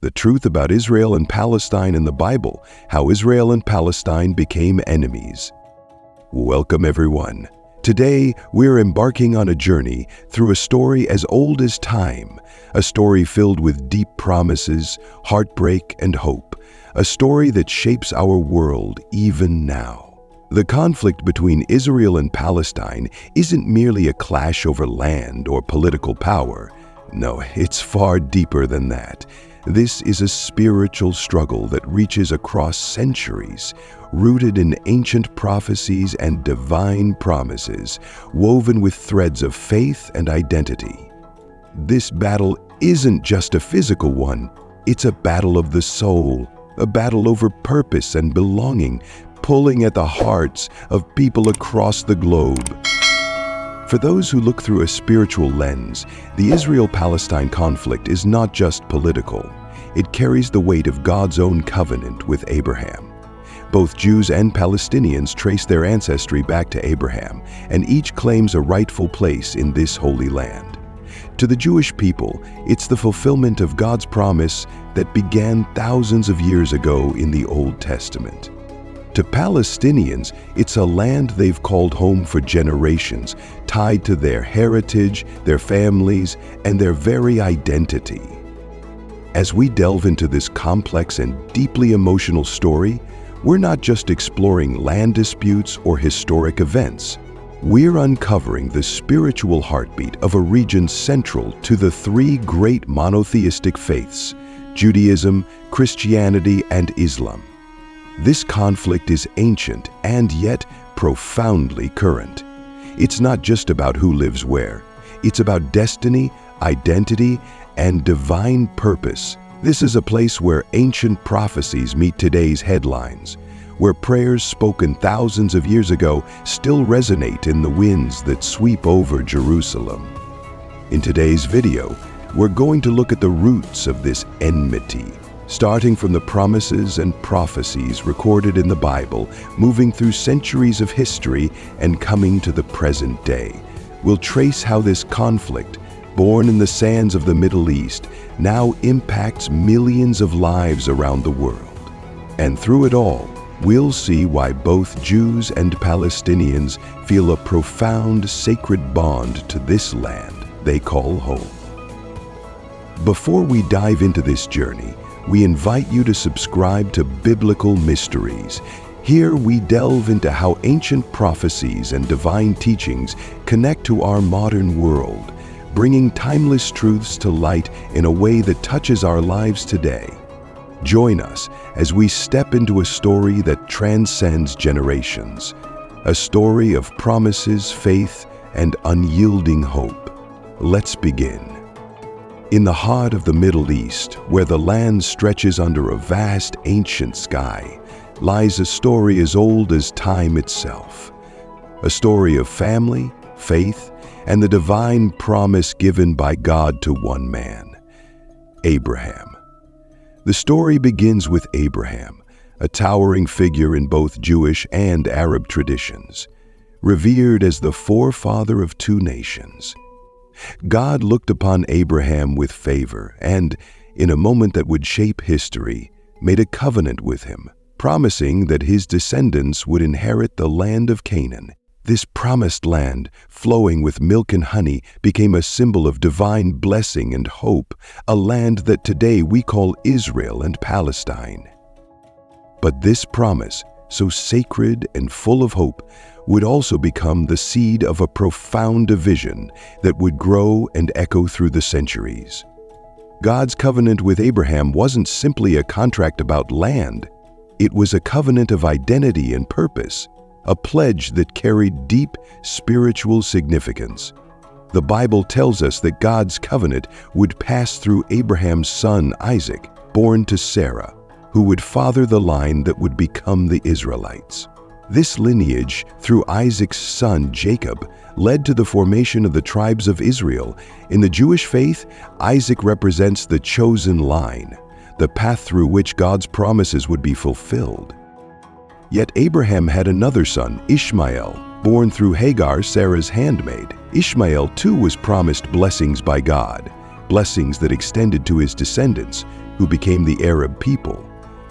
the truth about Israel and Palestine in the Bible, how Israel and Palestine became enemies. Welcome everyone. Today, we're embarking on a journey through a story as old as time, a story filled with deep promises, heartbreak, and hope, a story that shapes our world even now. The conflict between Israel and Palestine isn't merely a clash over land or political power. No, it's far deeper than that. This is a spiritual struggle that reaches across centuries, rooted in ancient prophecies and divine promises, woven with threads of faith and identity. This battle isn't just a physical one, it's a battle of the soul, a battle over purpose and belonging, pulling at the hearts of people across the globe. For those who look through a spiritual lens, the Israel-Palestine conflict is not just political. It carries the weight of God's own covenant with Abraham. Both Jews and Palestinians trace their ancestry back to Abraham, and each claims a rightful place in this holy land. To the Jewish people, it's the fulfillment of God's promise that began thousands of years ago in the Old Testament. To Palestinians, it's a land they've called home for generations, tied to their heritage, their families, and their very identity. As we delve into this complex and deeply emotional story, we're not just exploring land disputes or historic events. We're uncovering the spiritual heartbeat of a region central to the three great monotheistic faiths: Judaism, Christianity, and Islam. This conflict is ancient and yet profoundly current. It's not just about who lives where. It's about destiny, identity, and divine purpose. This is a place where ancient prophecies meet today's headlines, where prayers spoken thousands of years ago still resonate in the winds that sweep over Jerusalem. In today's video, we're going to look at the roots of this enmity, starting from the promises and prophecies recorded in the Bible, moving through centuries of history and coming to the present day. We'll trace how this conflict, born in the sands of the Middle East, now impacts millions of lives around the world. And through it all, we'll see why both Jews and Palestinians feel a profound sacred bond to this land they call home. Before we dive into this journey, we invite you to subscribe to Biblical Mysteries. Here we delve into how ancient prophecies and divine teachings connect to our modern world, bringing timeless truths to light in a way that touches our lives today. Join us as we step into a story that transcends generations, a story of promises, faith, and unyielding hope. Let's begin. In the heart of the Middle East, where the land stretches under a vast ancient sky, lies a story as old as time itself. A story of family, faith, and the divine promise given by God to one man, Abraham. The story begins with Abraham, a towering figure in both Jewish and Arab traditions, revered as the forefather of two nations. God looked upon Abraham with favor and, in a moment that would shape history, made a covenant with him, promising that his descendants would inherit the land of Canaan. This promised land, flowing with milk and honey, became a symbol of divine blessing and hope, a land that today we call Israel and Palestine. But this promise, so sacred and full of hope, would also become the seed of a profound division that would grow and echo through the centuries. God's covenant with Abraham wasn't simply a contract about land. It was a covenant of identity and purpose, a pledge that carried deep spiritual significance. The Bible tells us that God's covenant would pass through Abraham's son Isaac, born to Sarah, who would father the line that would become the Israelites. This lineage, through Isaac's son Jacob, led to the formation of the tribes of Israel. In the Jewish faith, Isaac represents the chosen line, the path through which God's promises would be fulfilled. Yet Abraham had another son, Ishmael, born through Hagar, Sarah's handmaid. Ishmael too was promised blessings by God, blessings that extended to his descendants, who became the Arab people.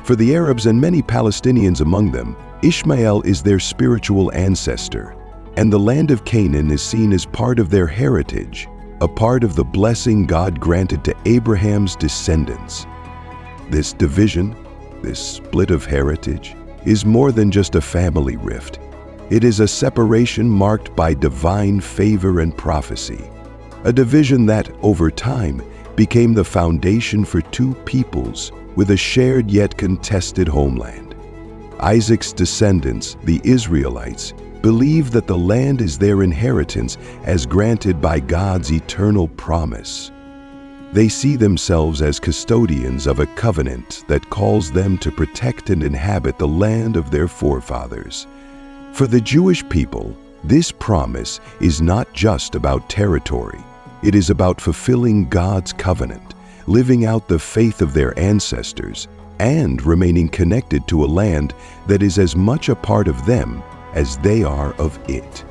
For the Arabs and many Palestinians among them, Ishmael is their spiritual ancestor, and the land of Canaan is seen as part of their heritage, a part of the blessing God granted to Abraham's descendants. This division, this split of heritage, is more than just a family rift. It is a separation marked by divine favor and prophecy, a division that, over time, became the foundation for two peoples with a shared yet contested homeland. Isaac's descendants, the Israelites, believe that the land is their inheritance as granted by God's eternal promise. They see themselves as custodians of a covenant that calls them to protect and inhabit the land of their forefathers. For the Jewish people, this promise is not just about territory. It is about fulfilling God's covenant, living out the faith of their ancestors, and remaining connected to a land that is as much a part of them as they are of it.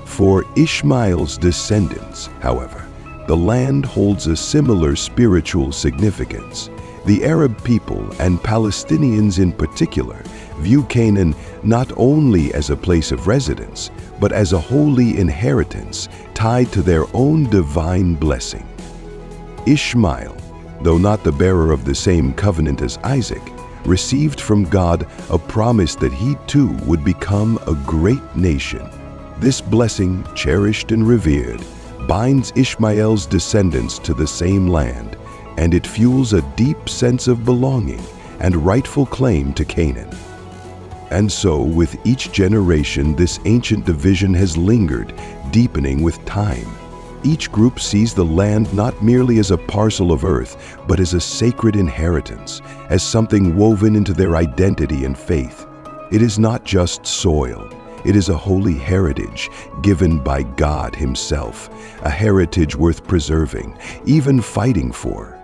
For Ishmael's descendants, however, the land holds a similar spiritual significance. The Arab people, and Palestinians in particular, view Canaan not only as a place of residence, but as a holy inheritance tied to their own divine blessing. Ishmael, though not the bearer of the same covenant as Isaac, received from God a promise that he too would become a great nation. This blessing, cherished and revered, binds Ishmael's descendants to the same land, and it fuels a deep sense of belonging and rightful claim to Canaan. And so, with each generation, this ancient division has lingered, deepening with time. Each group sees the land not merely as a parcel of earth, but as a sacred inheritance, as something woven into their identity and faith. It is not just soil. It is a holy heritage given by God Himself, a heritage worth preserving, even fighting for.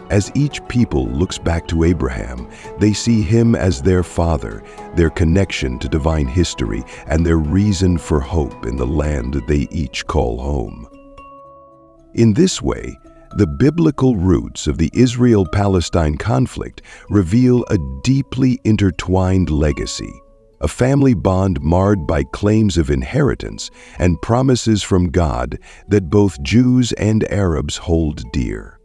As each people looks back to Abraham, they see him as their father, their connection to divine history, and their reason for hope in the land they each call home. In this way, the biblical roots of the Israel-Palestine conflict reveal a deeply intertwined legacy, a family bond marred by claims of inheritance and promises from God that both Jews and Arabs hold dear.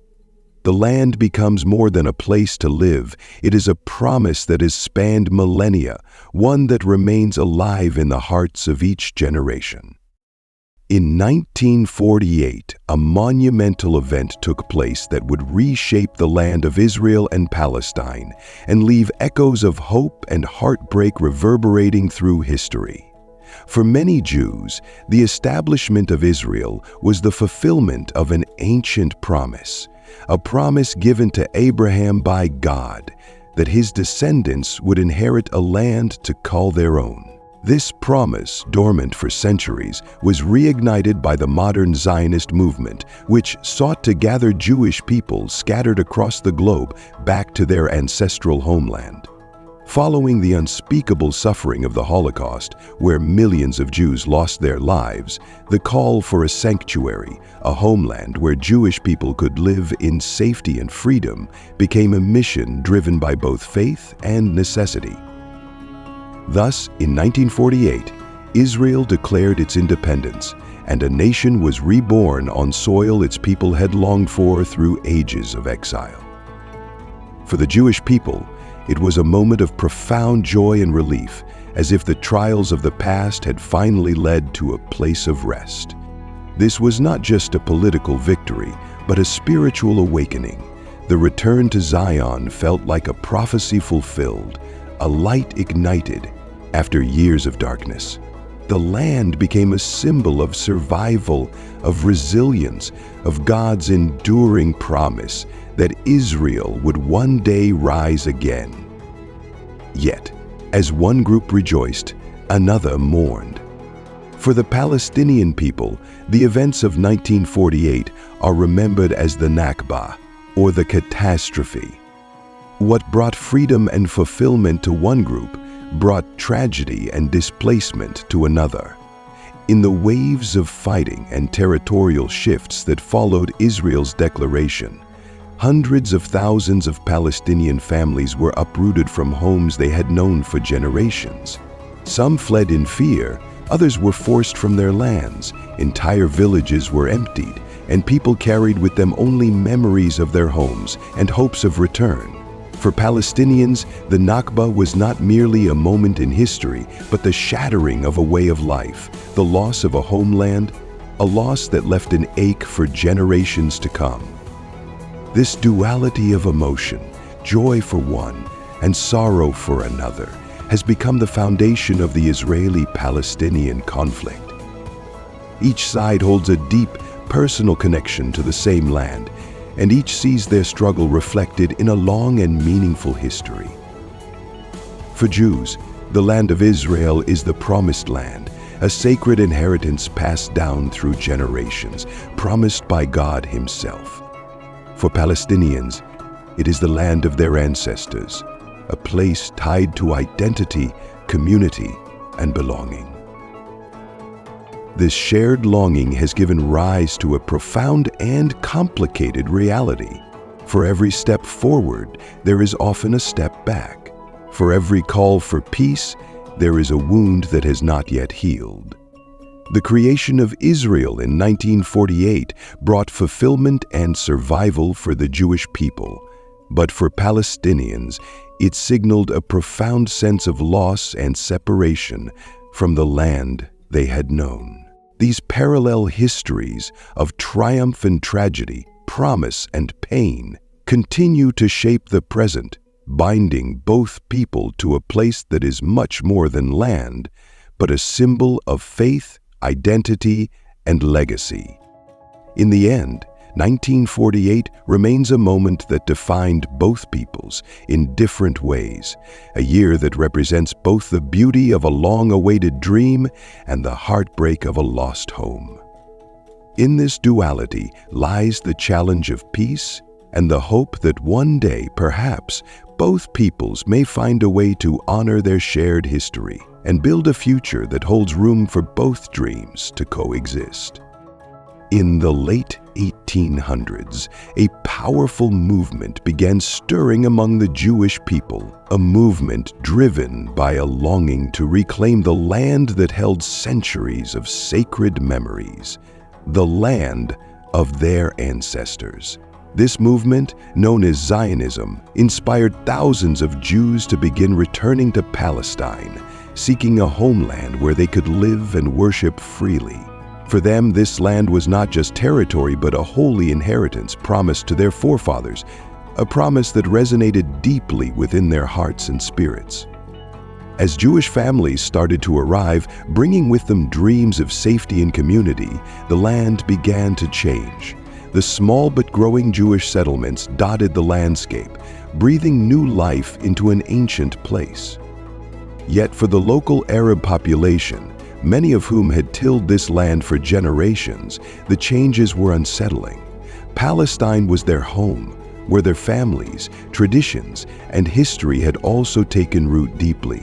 The land becomes more than a place to live. It is a promise that has spanned millennia, one that remains alive in the hearts of each generation. In 1948, a monumental event took place that would reshape the land of Israel and Palestine and leave echoes of hope and heartbreak reverberating through history. For many Jews, the establishment of Israel was the fulfillment of an ancient promise, a promise given to Abraham by God that his descendants would inherit a land to call their own. This promise, dormant for centuries, was reignited by the modern Zionist movement, which sought to gather Jewish people scattered across the globe back to their ancestral homeland. Following the unspeakable suffering of the Holocaust, where millions of Jews lost their lives, the call for a sanctuary, a homeland where Jewish people could live in safety and freedom, became a mission driven by both faith and necessity. Thus, in 1948, Israel declared its independence, and a nation was reborn on soil its people had longed for through ages of exile. For the Jewish people, it was a moment of profound joy and relief, as if the trials of the past had finally led to a place of rest. This was not just a political victory, but a spiritual awakening. The return to Zion felt like a prophecy fulfilled, a light ignited after years of darkness. The land became a symbol of survival, of resilience, of God's enduring promise that Israel would one day rise again. Yet, as one group rejoiced, another mourned. For the Palestinian people, the events of 1948 are remembered as the Nakba, or the catastrophe. What brought freedom and fulfillment to one group brought tragedy and displacement to another. In the waves of fighting and territorial shifts that followed Israel's declaration, Hundreds of thousands of Palestinian families were uprooted from homes they had known for generations. Some fled in fear, others were forced from their lands, entire villages were emptied, and people carried with them only memories of their homes and hopes of return. For Palestinians, the Nakba was not merely a moment in history, but the shattering of a way of life, the loss of a homeland, a loss that left an ache for generations to come. This duality of emotion, joy for one and sorrow for another, has become the foundation of the Israeli-Palestinian conflict. Each side holds a deep, personal connection to the same land, and each sees their struggle reflected in a long and meaningful history. For Jews, the land of Israel is the promised land, a sacred inheritance passed down through generations, promised by God Himself. For Palestinians, it is the land of their ancestors, a place tied to identity, community, and belonging. This shared longing has given rise to a profound and complicated reality. For every step forward, there is often a step back. For every call for peace, there is a wound that has not yet healed. The creation of Israel in 1948 brought fulfillment and survival for the Jewish people. But for Palestinians, it signaled a profound sense of loss and separation from the land they had known. These parallel histories of triumph and tragedy, promise and pain, continue to shape the present, binding both people to a place that is much more than land, but a symbol of faith, identity, and legacy. In the end, 1948 remains a moment that defined both peoples in different ways, a year that represents both the beauty of a long-awaited dream and the heartbreak of a lost home. In this duality lies the challenge of peace and the hope that one day, perhaps, both peoples may find a way to honor their shared history and build a future that holds room for both dreams to coexist. In the late 1800s, a powerful movement began stirring among the Jewish people, a movement driven by a longing to reclaim the land that held centuries of sacred memories, the land of their ancestors. This movement, known as Zionism, inspired thousands of Jews to begin returning to Palestine, seeking a homeland where they could live and worship freely. For them, this land was not just territory, but a holy inheritance promised to their forefathers, a promise that resonated deeply within their hearts and spirits. As Jewish families started to arrive, bringing with them dreams of safety and community, the land began to change. The small but growing Jewish settlements dotted the landscape, breathing new life into an ancient place. Yet for the local Arab population, many of whom had tilled this land for generations, the changes were unsettling. Palestine was their home, where their families, traditions, and history had also taken root deeply.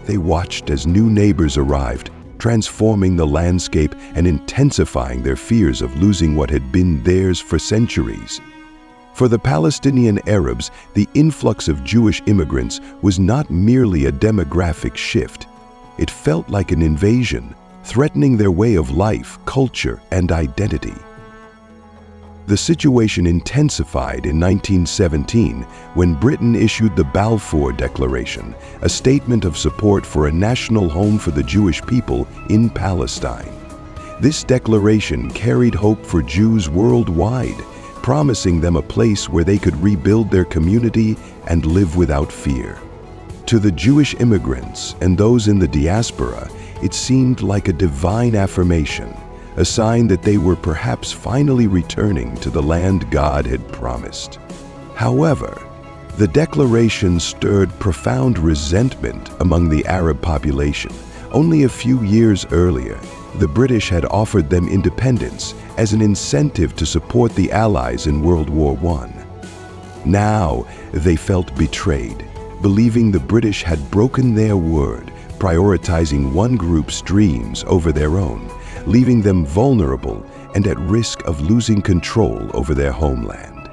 They watched as new neighbors arrived, transforming the landscape and intensifying their fears of losing what had been theirs for centuries. For the Palestinian Arabs, the influx of Jewish immigrants was not merely a demographic shift. It felt like an invasion, threatening their way of life, culture, and identity. The situation intensified in 1917 when Britain issued the Balfour Declaration, a statement of support for a national home for the Jewish people in Palestine. This declaration carried hope for Jews worldwide, promising them a place where they could rebuild their community and live without fear. To the Jewish immigrants and those in the diaspora, it seemed like a divine affirmation, a sign that they were perhaps finally returning to the land God had promised. However, the declaration stirred profound resentment among the Arab population. Only a few years earlier, the British had offered them independence as an incentive to support the Allies in World War I. Now, they felt betrayed, believing the British had broken their word, prioritizing one group's dreams over their own, leaving them vulnerable and at risk of losing control over their homeland.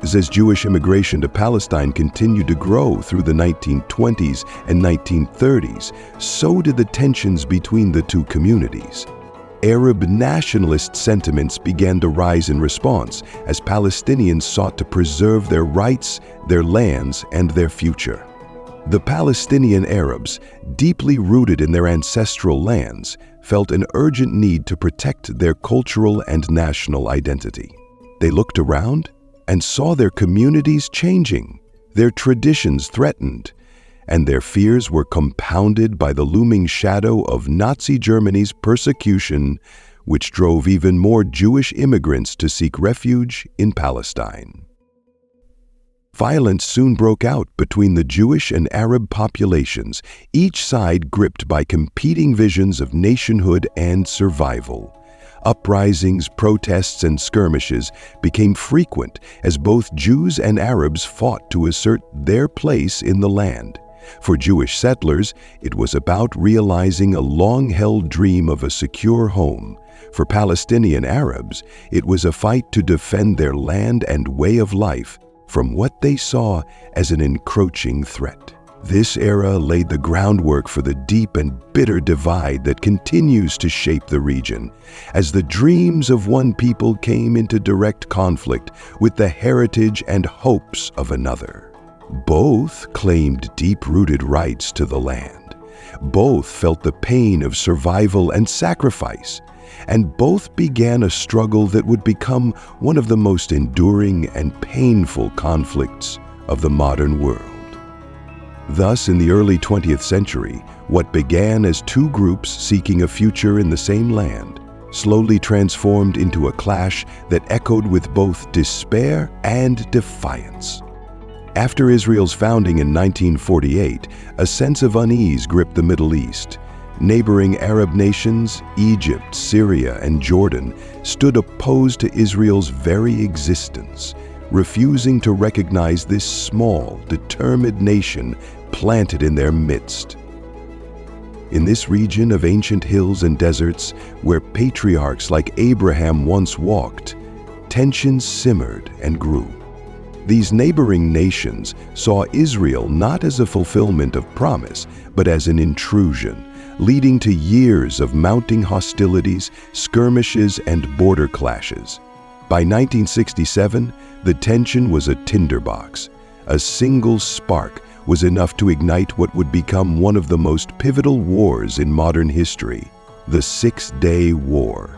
As Jewish immigration to Palestine continued to grow through the 1920s and 1930s, so did the tensions between the two communities. Arab nationalist sentiments began to rise in response as Palestinians sought to preserve their rights, their lands, and their future. The Palestinian Arabs, deeply rooted in their ancestral lands, felt an urgent need to protect their cultural and national identity. They looked around and saw their communities changing, their traditions threatened, and their fears were compounded by the looming shadow of Nazi Germany's persecution, which drove even more Jewish immigrants to seek refuge in Palestine. Violence soon broke out between the Jewish and Arab populations, each side gripped by competing visions of nationhood and survival. Uprisings, protests, and skirmishes became frequent as both Jews and Arabs fought to assert their place in the land. For Jewish settlers, it was about realizing a long-held dream of a secure home. For Palestinian Arabs, it was a fight to defend their land and way of life from what they saw as an encroaching threat. This era laid the groundwork for the deep and bitter divide that continues to shape the region, as the dreams of one people came into direct conflict with the heritage and hopes of another. Both claimed deep-rooted rights to the land. Both felt the pain of survival and sacrifice, and both began a struggle that would become one of the most enduring and painful conflicts of the modern world. Thus, in the early 20th century, what began as two groups seeking a future in the same land slowly transformed into a clash that echoed with both despair and defiance. After Israel's founding in 1948, a sense of unease gripped the Middle East. Neighboring Arab nations, Egypt, Syria, and Jordan, stood opposed to Israel's very existence, refusing to recognize this small, determined nation planted in their midst. In this region of ancient hills and deserts, where patriarchs like Abraham once walked, tensions simmered and grew. These neighboring nations saw Israel not as a fulfillment of promise, but as an intrusion, leading to years of mounting hostilities, skirmishes, and border clashes. By 1967, the tension was a tinderbox. A single spark was enough to ignite what would become one of the most pivotal wars in modern history, the Six-Day War.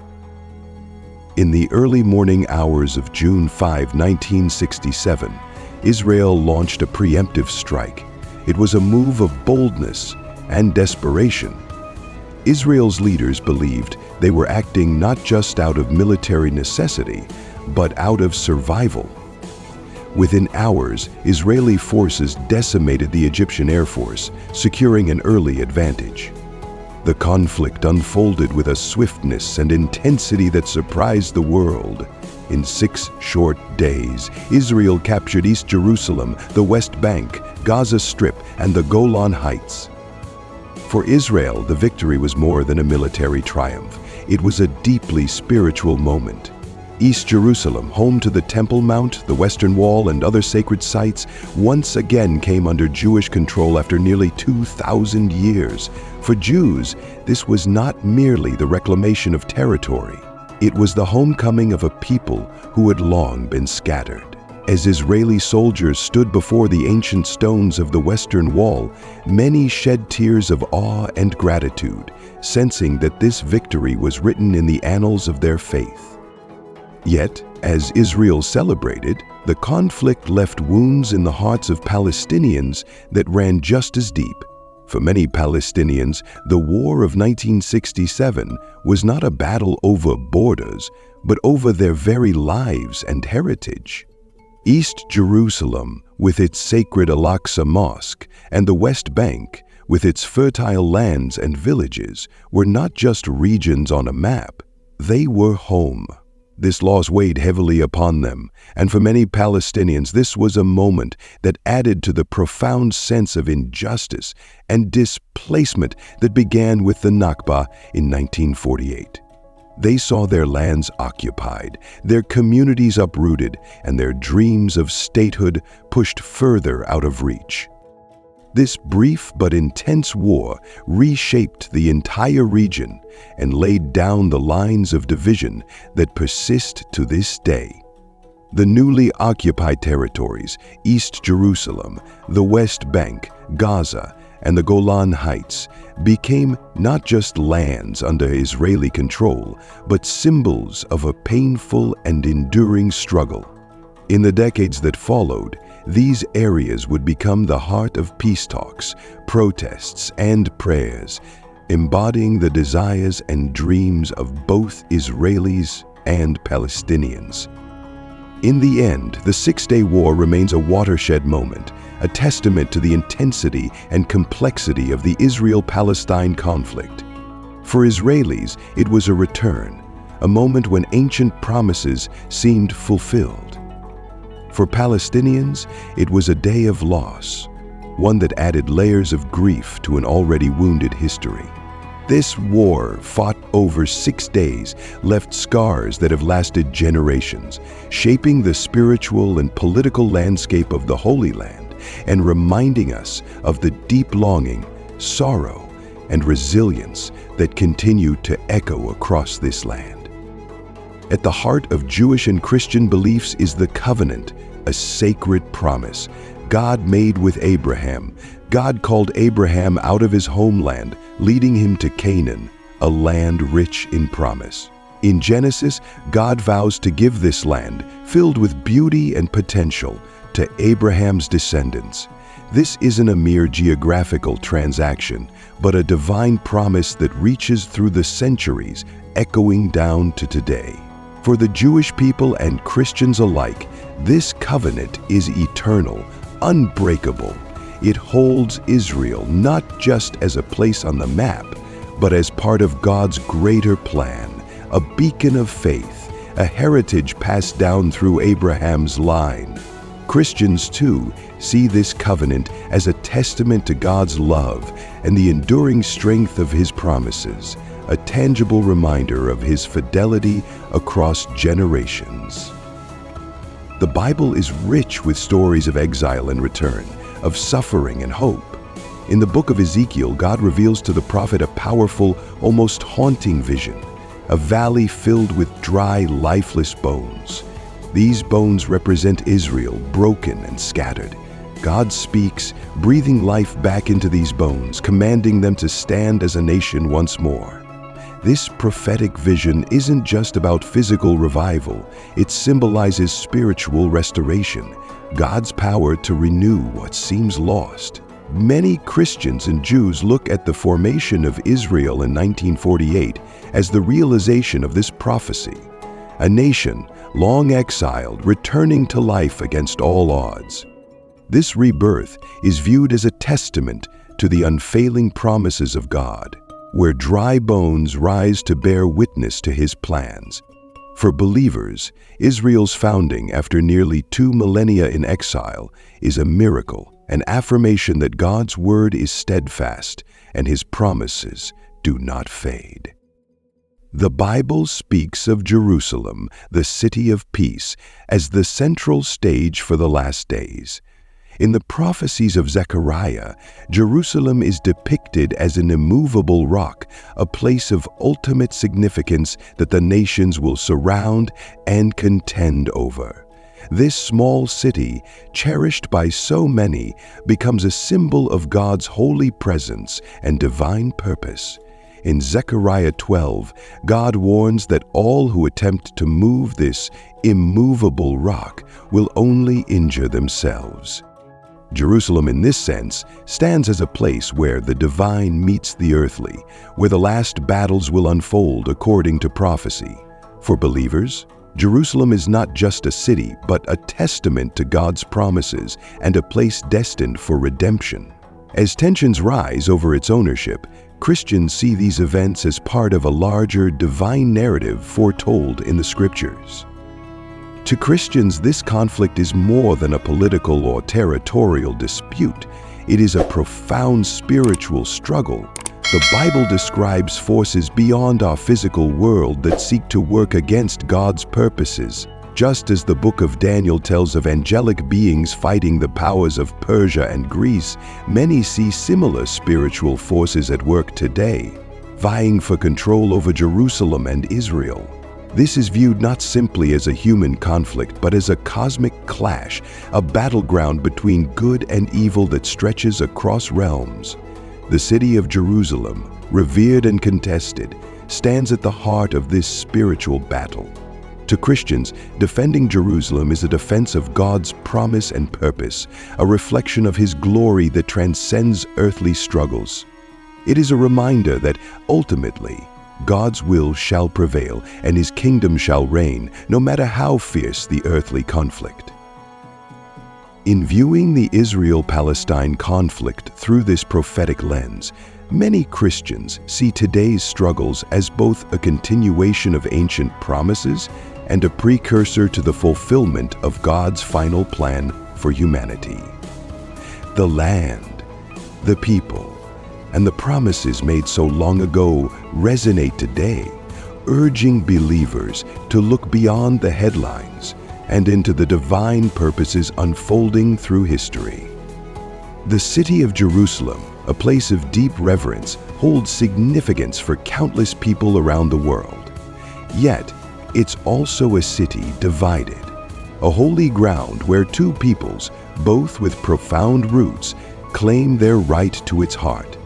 In the early morning hours of June 5, 1967, Israel launched a preemptive strike. It was a move of boldness and desperation. Israel's leaders believed they were acting not just out of military necessity, but out of survival. Within hours, Israeli forces decimated the Egyptian Air Force, securing an early advantage. The conflict unfolded with a swiftness and intensity that surprised the world. In 6 short days, Israel captured East Jerusalem, the West Bank, Gaza Strip, and the Golan Heights. For Israel, the victory was more than a military triumph. It was a deeply spiritual moment. East Jerusalem, home to the Temple Mount, the Western Wall, and other sacred sites, once again came under Jewish control after nearly 2,000 years. For Jews, this was not merely the reclamation of territory. It was the homecoming of a people who had long been scattered. As Israeli soldiers stood before the ancient stones of the Western Wall, many shed tears of awe and gratitude, sensing that this victory was written in the annals of their faith. Yet, as Israel celebrated, the conflict left wounds in the hearts of Palestinians that ran just as deep. For many Palestinians, the war of 1967 was not a battle over borders, but over their very lives and heritage. East Jerusalem, with its sacred Al-Aqsa Mosque, and the West Bank, with its fertile lands and villages, were not just regions on a map, they were home. This loss weighed heavily upon them, and for many Palestinians this was a moment that added to the profound sense of injustice and displacement that began with the Nakba in 1948. They saw their lands occupied, their communities uprooted, and their dreams of statehood pushed further out of reach. This brief but intense war reshaped the entire region and laid down the lines of division that persist to this day. The newly occupied territories, East Jerusalem, the West Bank, Gaza, and the Golan Heights, became not just lands under Israeli control, but symbols of a painful and enduring struggle. In the decades that followed, these areas would become the heart of peace talks, protests, and prayers, embodying the desires and dreams of both Israelis and Palestinians. In the end, the Six-Day War remains a watershed moment, a testament to the intensity and complexity of the Israel-Palestine conflict. For Israelis, it was a return, a moment when ancient promises seemed fulfilled. For Palestinians, it was a day of loss, one that added layers of grief to an already wounded history. This war, fought over 6 days, left scars that have lasted generations, shaping the spiritual and political landscape of the Holy Land and reminding us of the deep longing, sorrow, and resilience that continue to echo across this land. At the heart of Jewish and Christian beliefs is the covenant, a sacred promise God made with Abraham. God called Abraham out of his homeland, leading him to Canaan, a land rich in promise. In Genesis, God vows to give this land, filled with beauty and potential, to Abraham's descendants. This isn't a mere geographical transaction, but a divine promise that reaches through the centuries, echoing down to today. For the Jewish people and Christians alike, this covenant is eternal, unbreakable. It holds Israel not just as a place on the map, but as part of God's greater plan, a beacon of faith, a heritage passed down through Abraham's line. Christians, too, see this covenant as a testament to God's love and the enduring strength of His promises, a tangible reminder of His fidelity across generations. The Bible is rich with stories of exile and return, of suffering and hope. In the book of Ezekiel, God reveals to the prophet a powerful, almost haunting vision, a valley filled with dry, lifeless bones. These bones represent Israel, broken and scattered. God speaks, breathing life back into these bones, commanding them to stand as a nation once more. This prophetic vision isn't just about physical revival, it symbolizes spiritual restoration, God's power to renew what seems lost. Many Christians and Jews look at the formation of Israel in 1948 as the realization of this prophecy. A nation, long exiled, returning to life against all odds. This rebirth is viewed as a testament to the unfailing promises of God, where dry bones rise to bear witness to His plans. For believers, Israel's founding after nearly 2 millennia in exile is a miracle, an affirmation that God's word is steadfast and His promises do not fade. The Bible speaks of Jerusalem, the city of peace, as the central stage for the last days. In the prophecies of Zechariah, Jerusalem is depicted as an immovable rock, a place of ultimate significance that the nations will surround and contend over. This small city, cherished by so many, becomes a symbol of God's holy presence and divine purpose. In Zechariah 12, God warns that all who attempt to move this immovable rock will only injure themselves. Jerusalem, in this sense, stands as a place where the divine meets the earthly, where the last battles will unfold according to prophecy. For believers, Jerusalem is not just a city, but a testament to God's promises and a place destined for redemption. As tensions rise over its ownership, Christians see these events as part of a larger divine narrative foretold in the Scriptures. To Christians, this conflict is more than a political or territorial dispute. It is a profound spiritual struggle, The Bible describes forces beyond our physical world that seek to work against God's purposes. Just as the book of Daniel tells of angelic beings fighting the powers of Persia and Greece, many see similar spiritual forces at work today, vying for control over Jerusalem and Israel. This is viewed not simply as a human conflict, but as a cosmic clash, a battleground between good and evil that stretches across realms. The city of Jerusalem, revered and contested, stands at the heart of this spiritual battle. To Christians, defending Jerusalem is a defense of God's promise and purpose, a reflection of His glory that transcends earthly struggles. It is a reminder that ultimately, God's will shall prevail and His kingdom shall reign, no matter how fierce the earthly conflict. In viewing the Israel-Palestine conflict through this prophetic lens, many Christians see today's struggles as both a continuation of ancient promises and a precursor to the fulfillment of God's final plan for humanity. The land, the people, and the promises made so long ago resonate today, urging believers to look beyond the headlines and into the divine purposes unfolding through history. The city of Jerusalem, a place of deep reverence, holds significance for countless people around the world. Yet, it's also a city divided, a holy ground where two peoples, both with profound roots, claim their right to its heart.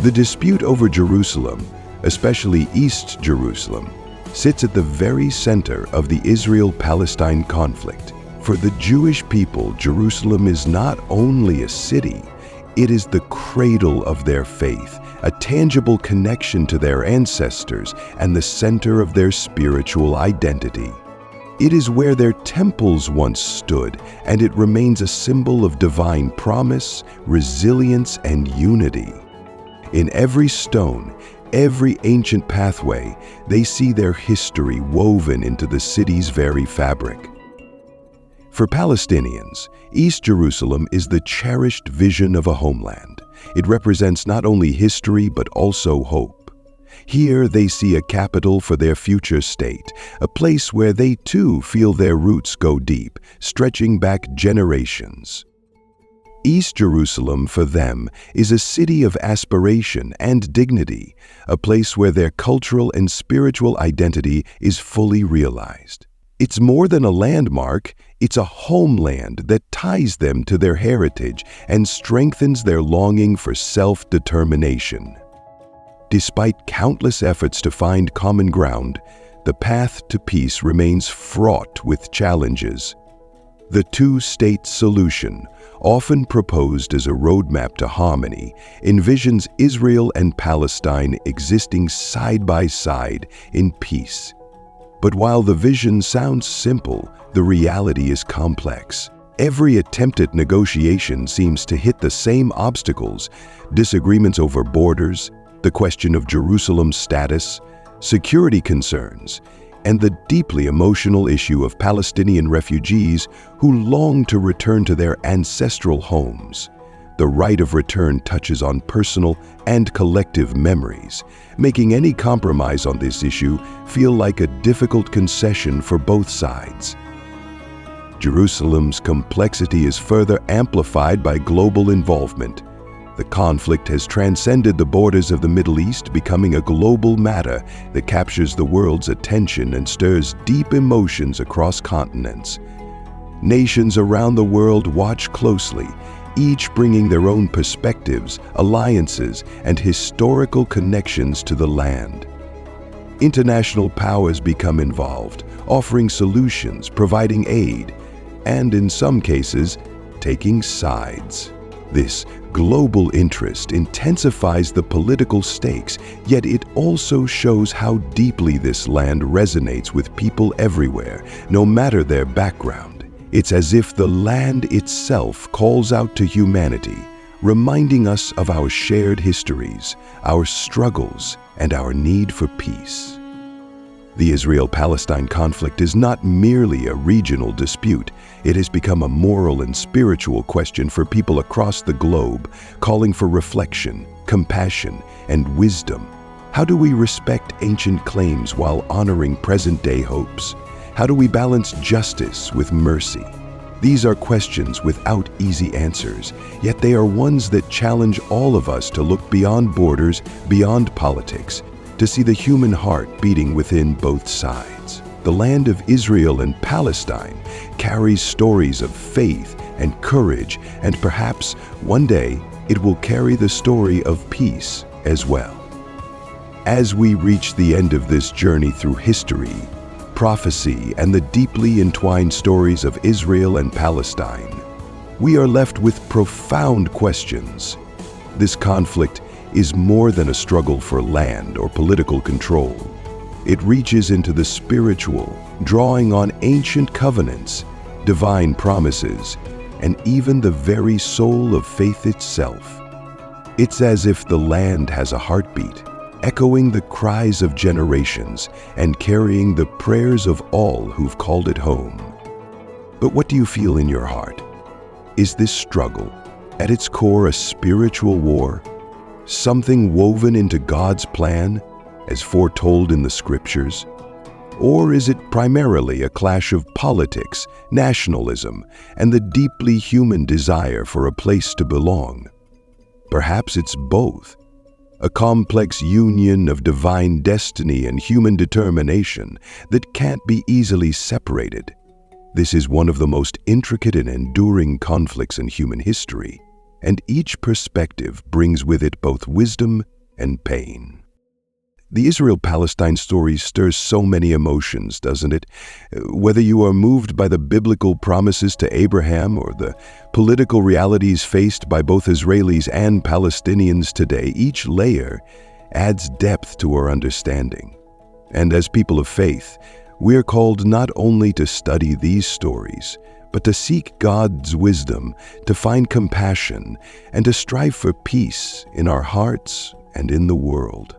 The dispute over Jerusalem, especially East Jerusalem, sits at the very center of the Israel-Palestine conflict. For the Jewish people, Jerusalem is not only a city, it is the cradle of their faith, a tangible connection to their ancestors and the center of their spiritual identity. It is where their temples once stood, and it remains a symbol of divine promise, resilience, and unity. In every stone, every ancient pathway, they see their history woven into the city's very fabric. For Palestinians, East Jerusalem is the cherished vision of a homeland. It represents not only history but also hope. Here they see a capital for their future state, a place where they too feel their roots go deep, stretching back generations. East Jerusalem for them is a city of aspiration and dignity, a place where their cultural and spiritual identity is fully realized. It's more than a landmark, it's a homeland that ties them to their heritage and strengthens their longing for self-determination. Despite countless efforts to find common ground, the path to peace remains fraught with challenges. The two-state solution, often proposed as a roadmap to harmony, envisions Israel and Palestine existing side by side in peace. But while the vision sounds simple, the reality is complex. Every attempt at negotiation seems to hit the same obstacles: disagreements over borders, the question of Jerusalem's status, security concerns, and the deeply emotional issue of Palestinian refugees who long to return to their ancestral homes. The right of return touches on personal and collective memories, making any compromise on this issue feel like a difficult concession for both sides. Jerusalem's complexity is further amplified by global involvement. The conflict has transcended the borders of the Middle East, becoming a global matter that captures the world's attention and stirs deep emotions across continents. Nations around the world watch closely, each bringing their own perspectives, alliances, and historical connections to the land. International powers become involved, offering solutions, providing aid, and in some cases, taking sides. This global interest intensifies the political stakes, yet it also shows how deeply this land resonates with people everywhere, no matter their background. It's as if the land itself calls out to humanity, reminding us of our shared histories, our struggles, and our need for peace. The Israel-Palestine conflict is not merely a regional dispute. It has become a moral and spiritual question for people across the globe, calling for reflection, compassion, and wisdom? How do we respect ancient claims while honoring present-day hopes? How do we balance justice with mercy? These are questions without easy answers, yet they are ones that challenge all of us to look beyond borders, beyond politics, to see the human heart beating within both sides. The land of Israel and Palestine carries stories of faith and courage, and perhaps one day it will carry the story of peace as well. As we reach the end of this journey through history, prophecy, and the deeply entwined stories of Israel and Palestine, we are left with profound questions. This conflict is more than a struggle for land or political control. It reaches into the spiritual, drawing on ancient covenants, divine promises, and even the very soul of faith itself. It's as if the land has a heartbeat, echoing the cries of generations and carrying the prayers of all who've called it home. But what do you feel in your heart? Is this struggle, at its core, a spiritual war? Something woven into God's plan, as foretold in the scriptures? Or is it primarily a clash of politics, nationalism, and the deeply human desire for a place to belong? Perhaps it's both. A complex union of divine destiny and human determination that can't be easily separated. This is one of the most intricate and enduring conflicts in human history, and each perspective brings with it both wisdom and pain. The Israel-Palestine story stirs so many emotions, doesn't it? Whether you are moved by the biblical promises to Abraham or the political realities faced by both Israelis and Palestinians today, each layer adds depth to our understanding. And as people of faith, we are called not only to study these stories, but to seek God's wisdom, to find compassion, and to strive for peace in our hearts and in the world.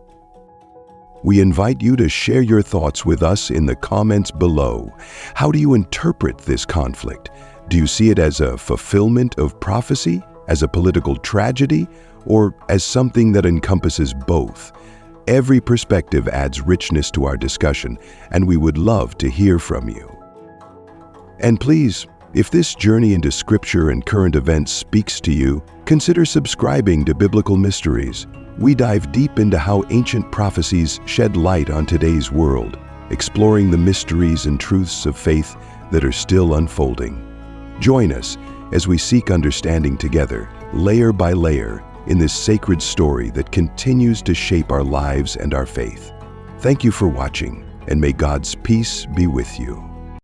We invite you to share your thoughts with us in the comments below. How do you interpret this conflict? Do you see it as a fulfillment of prophecy, as a political tragedy, or as something that encompasses both? Every perspective adds richness to our discussion, and we would love to hear from you. And please, if this journey into scripture and current events speaks to you, consider subscribing to Biblical Mysteries. We dive deep into how ancient prophecies shed light on today's world, exploring the mysteries and truths of faith that are still unfolding. Join us as we seek understanding together, layer by layer, in this sacred story that continues to shape our lives and our faith. Thank you for watching, and may God's peace be with you.